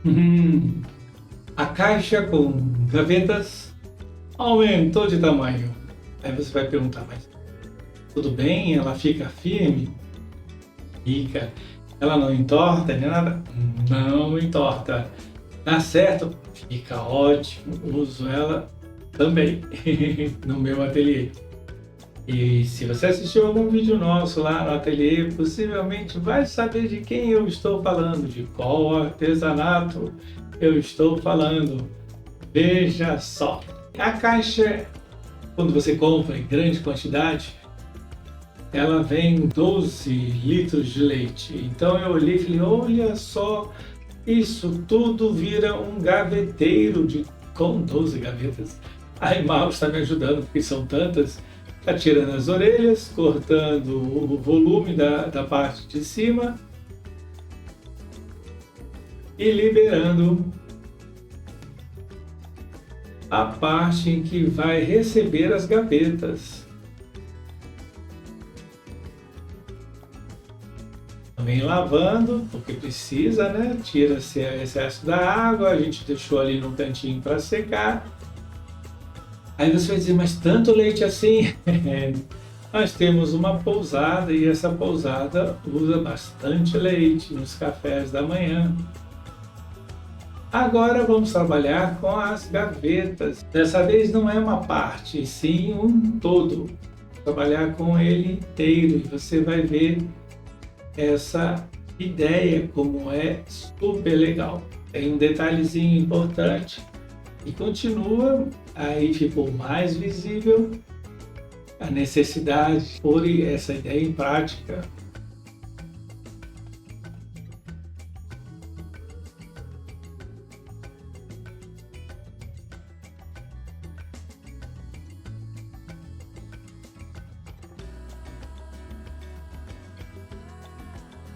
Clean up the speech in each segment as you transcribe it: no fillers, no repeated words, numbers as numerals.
Hum, a caixa com gavetas aumentou de tamanho. Aí você vai perguntar, mas tudo bem? Ela fica firme? Fica. Ela não entorta nem nada? Não entorta. Dá certo? Fica ótimo. Uso ela também no meu ateliê. E se você assistiu algum vídeo nosso lá no ateliê, possivelmente vai saber de quem eu estou falando, de qual artesanato eu estou falando. Veja só. A caixa, quando você compra em grande quantidade, ela vem 12 litros de leite. Então eu olhei e falei, olha só, isso tudo vira um gaveteiro com 12 gavetas. A Imal está me ajudando, porque são tantas. Está tirando as orelhas, cortando o volume da parte de cima e liberando a parte em que vai receber as gavetas. Também lavando, porque precisa, né? Tira-se o excesso da água, a gente deixou ali no cantinho para secar. Aí você vai dizer, mas tanto leite assim? Nós temos uma pousada e essa pousada usa bastante leite nos cafés da manhã. Agora vamos trabalhar com as gavetas. Dessa vez não é uma parte, sim um todo. Trabalhar com ele inteiro e você vai ver essa ideia como é super legal. Tem um detalhezinho importante e continua, aí ficou mais visível a necessidade de pôr essa ideia em prática.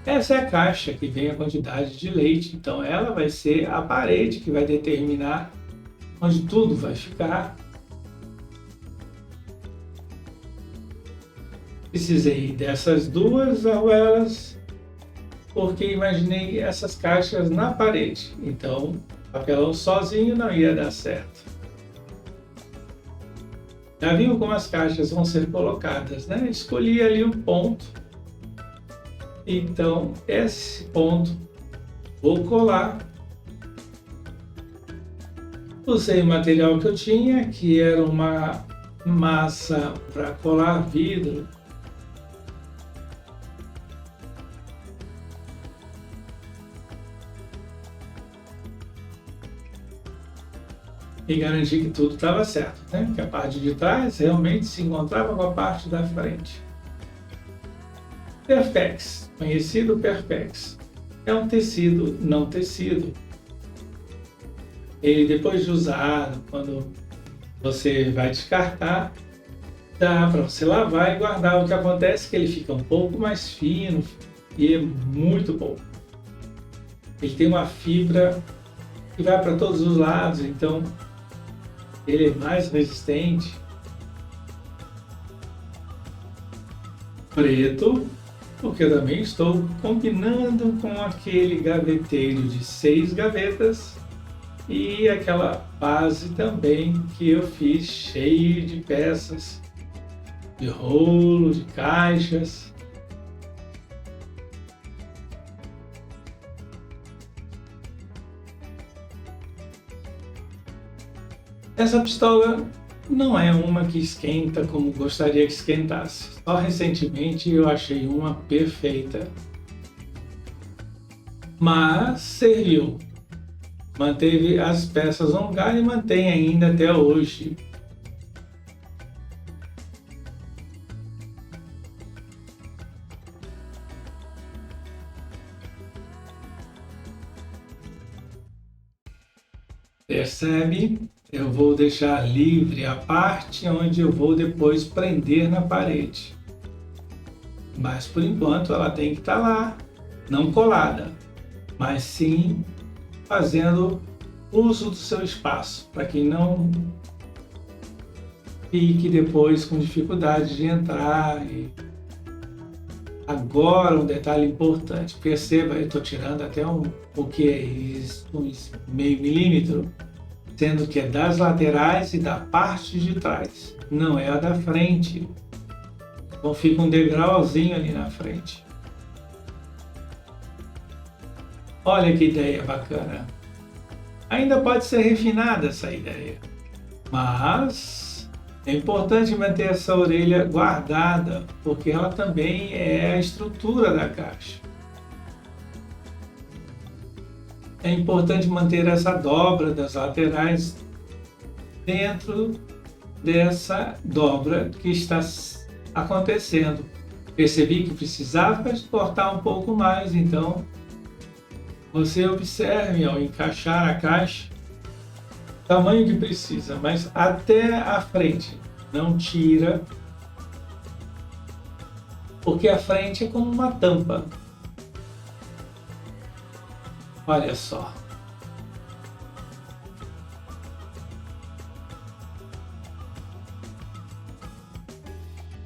Essa é a caixa que vem a quantidade de leite, então ela vai ser a parede que vai determinar onde tudo vai ficar. Precisei dessas duas arruelas porque imaginei essas caixas na parede, então papelão sozinho não ia dar certo. Já viu como as caixas vão ser colocadas, né? Escolhi ali um ponto, então esse ponto vou colar. Usei o material que eu tinha, que era uma massa para colar vidro. E garanti que tudo estava certo, né? Que a parte de trás realmente se encontrava com a parte da frente. Perpex, conhecido Perpex, é um tecido não tecido. Ele depois de usado, quando você vai descartar, dá para você lavar e guardar. O que acontece é que ele fica um pouco mais fino e é muito bom. Ele tem uma fibra que vai para todos os lados, então ele é mais resistente. Preto, porque eu também estou combinando com aquele gaveteiro de 6 gavetas e aquela base também que eu fiz cheio de peças, de rolo, de caixas. Essa pistola não é uma que esquenta como gostaria que esquentasse. Só recentemente eu achei uma perfeita. Mas serviu. Manteve as peças no lugar e mantém ainda até hoje. Percebe? Eu vou deixar livre a parte onde eu vou depois prender na parede. Mas por enquanto ela tem que estar lá, não colada, mas sim fazendo uso do seu espaço, para que não fique depois com dificuldade de entrar. Agora um detalhe importante, perceba, eu estou tirando até o que é isso, uns meio milímetro, sendo que é das laterais e da parte de trás, não é a da frente. Então fica um degrauzinho ali na frente. Olha que ideia bacana. Ainda pode ser refinada essa ideia, mas é importante manter essa orelha guardada, porque ela também é a estrutura da caixa. É importante manter essa dobra das laterais dentro dessa dobra que está acontecendo. Percebi que precisava cortar um pouco mais, então você observe ao encaixar a caixa o tamanho que precisa, mas até a frente. Não tira, porque a frente é como uma tampa. Olha só.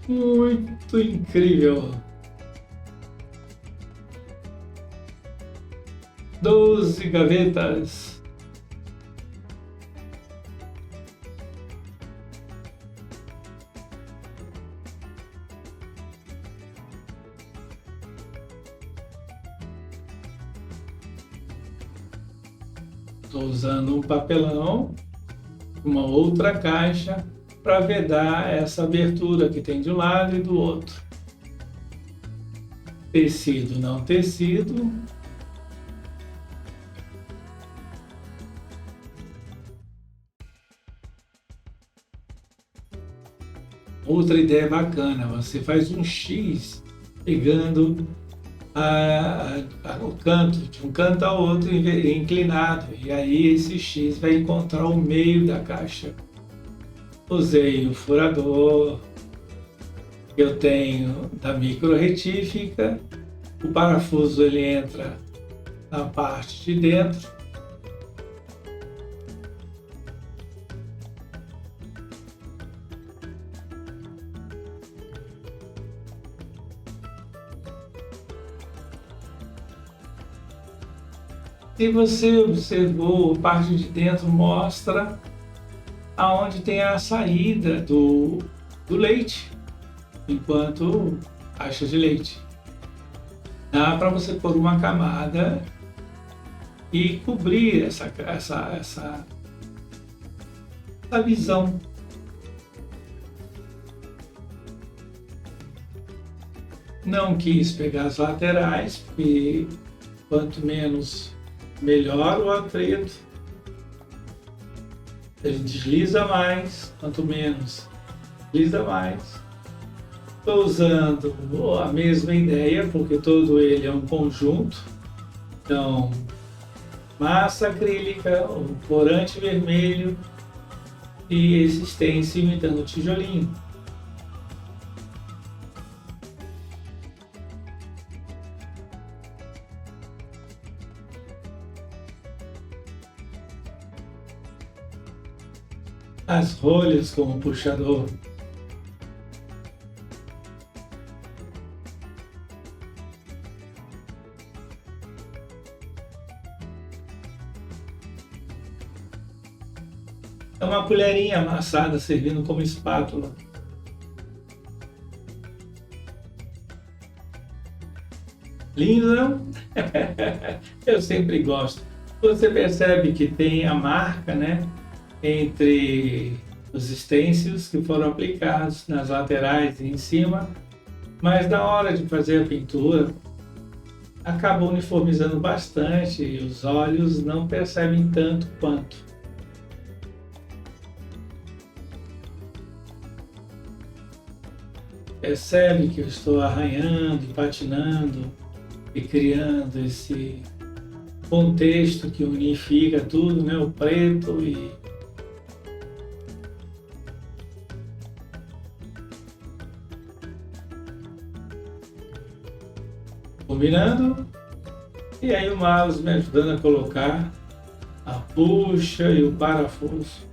Muito incrível. 12 gavetas. Estou usando um papelão, uma outra caixa, para vedar essa abertura que tem de um lado e do outro. Tecido, não tecido. Outra ideia bacana, você faz um X pegando o canto, de um canto ao outro inclinado, e aí esse X vai encontrar o meio da caixa. Usei o furador, eu tenho da micro retífica, o parafuso ele entra na parte de dentro. Se você observou, a parte de dentro mostra aonde tem a saída do leite, enquanto caixa de leite. Dá para você pôr uma camada e cobrir essa visão. Não quis pegar as laterais, porque quanto menos, melhor o atrito. Ele desliza mais, quanto menos, desliza mais. Estou usando a mesma ideia, porque todo ele é um conjunto. Então, massa acrílica, um corante vermelho e esse stencil imitando o tijolinho. As rolhas com o puxador. É uma colherinha amassada servindo como espátula. Lindo, não? Eu sempre gosto. Você percebe que tem a marca, né, entre os stencils que foram aplicados nas laterais e em cima, mas na hora de fazer a pintura acaba uniformizando bastante e os olhos não percebem tanto quanto. Percebe que eu estou arranhando e patinando e criando esse contexto que unifica tudo, né? O preto e combinando. E aí o mouse me ajudando a colocar a puxa e o parafuso.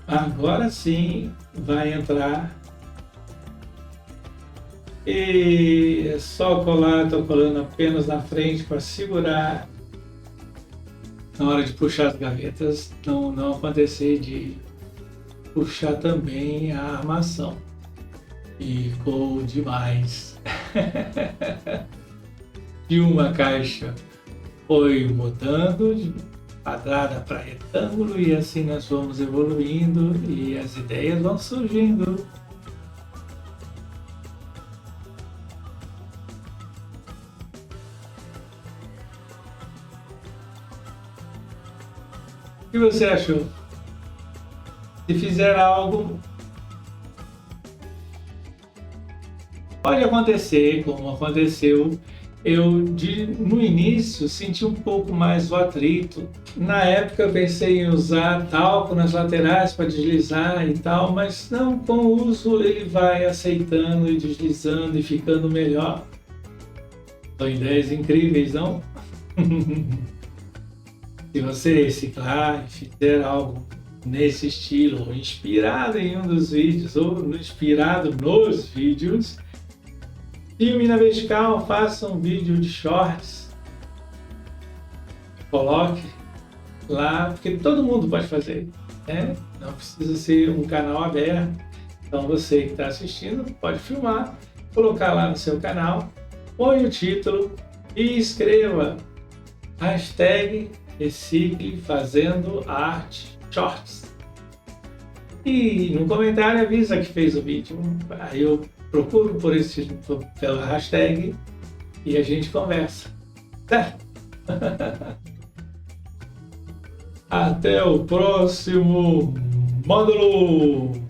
Agora sim vai entrar. E é só colar, estou colando apenas na frente para segurar na hora de puxar as gavetas, não acontecer de puxar também a armação. Ficou demais. De uma caixa foi mudando de quadrada para retângulo e assim nós vamos evoluindo e as ideias vão surgindo. O que você achou? Se fizer algo, pode acontecer, como aconteceu. No início, senti um pouco mais o atrito. Na época, eu pensei em usar talco nas laterais para deslizar e tal, mas não, com o uso ele vai aceitando e deslizando e ficando melhor. São ideias incríveis, não? Se você reciclar e fizer algo nesse estilo, ou inspirado em um dos vídeos, ou inspirado nos vídeos, filme na vertical, faça um vídeo de shorts, coloque lá, porque todo mundo pode fazer, né? Não precisa ser um canal aberto. Então você que está assistindo pode filmar, colocar lá no seu canal, põe o título e escreva hashtag Recicle Fazendo Arte Shorts. E no comentário avisa que fez o vídeo. Aí eu procuro pela hashtag e a gente conversa. Certo? Até o próximo módulo!